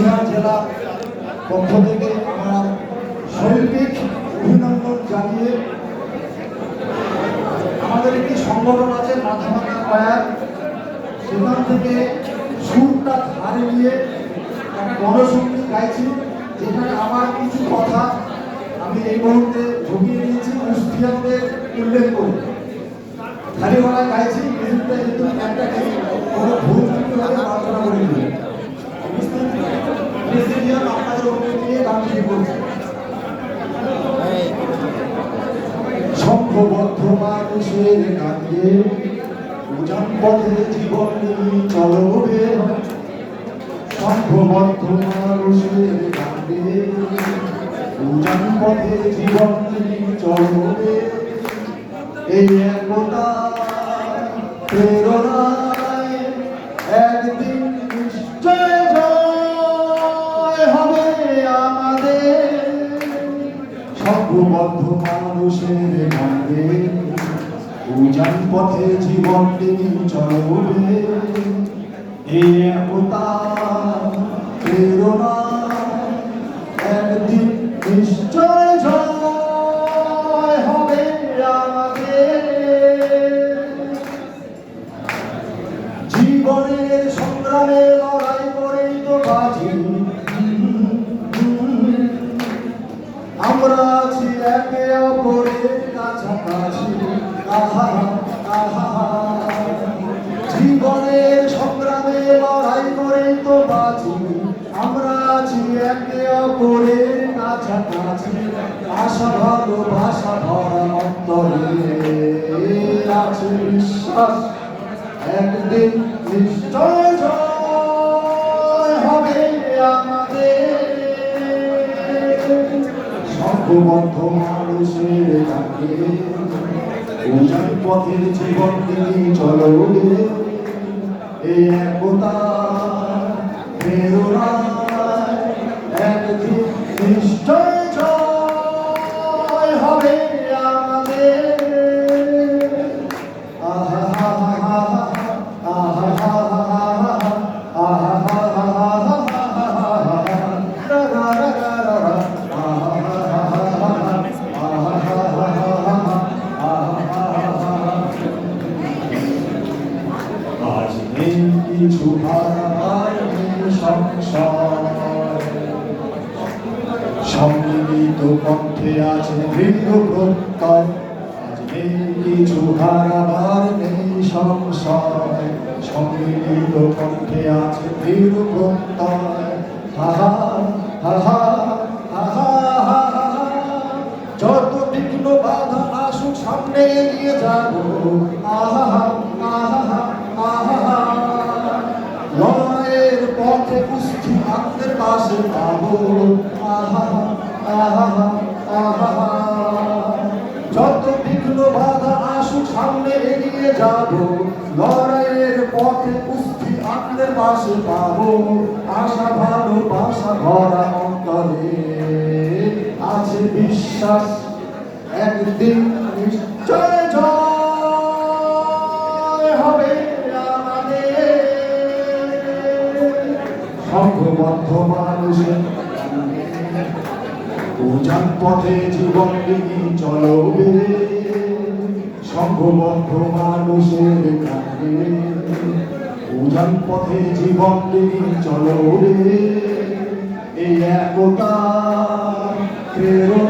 কোচবিহার জেলা পক্ষ থেকে আমার শৈল্পিক অভিনন্দন জানিয়ে আমাদের একটি সংগঠন আছে মাথামাথা কয়ার, সেখান থেকে সুরটা ধারে নিয়ে একটা গণসঙ্গীত গাইছি, যেখানে আমার কিছু কথা আমি এই মুহূর্তে ঢুকিয়ে নিয়েছি কুষ্টিয়াদের উল্লেখ করে খালিওয়ালায় গাইছি। মিউজিকটা কিন্তু একটা কোনো ভুল হলে আলোচনা করে দিবে আপনাদের অনুমতি নিয়ে গান শুরু করছি। সংঘবদ্ধ মানুষের কাঁদিয়ে উজান পথে জীবন চলবে, সংঘবদ্ধ মানুষের কাঁদিয়ে উজান পথে জীবন চলবে, এই একতা প্রেরণায় একদিন নিশ্চয় জয় হবে আমাদের। সংঘবদ্ধ মানুষের কাঁধে উজান পথে জীবন চলবে, এই একতা প্রেরণা একদিন নিশ্চয় জয় হবে আমাদের। জীবনের সংগ্রামে লড়াই করেই তো বাজি, আমরা আছি একে অপরের কাছাকাছি। আহা আহা, জীবনের সংগ্রামে লড়াই করেই তো বাজি, আমরা আছি একে অপরের কাছাকাছি। আশা ভালোবাসা ভরা অন্তরে আছে বিশ্বাস, একদিন নিশ্চয় জয় হবে আমাদের। সংঘবদ্ধ মানুষের ডাকে উজান পথের জীবন চলবে, এই একতা প্রেরণা একদিন নিশ্চয় জয় হবে আমাদের। আহা আহা আহা আজ নেই কিছু হারাবার সংসার, সম্মিলিত কণ্ঠে আছে দৃঢ় প্রত্যয়। আজ নেই কিছু হারাবার নেই সংসার, সম্মিলিত কণ্ঠে আছে দৃঢ় প্রত্যয়। হাহা হাহা হাহা হাহা, যত বিঘ্ন বাধা আসুক সামনে এগিয়ে যাব। আহা আহা আহা, লড়াইয়ের পথে কুষ্টি আপনাদের পাশে পাবো। আহা আহা আহা, যত বিঘ্ন বাধা আসুক সামনে এগিয়ে যাব। লড়াইয়ের পথে কুষ্টি আপনাদের পাশে পাবো। আশা ভালোবাসা ভরা অন্তরে আছে বিশ্বাস, একদিন নিশ্চয় জয় হবে আমাদের। সংঘবদ্ধ মানুষের উজান পথে জীবন চলবে, সংঘবদ্ধ মানুষের কাছে উজান পথে জীবন চলবে, এই একতা প্রেরণা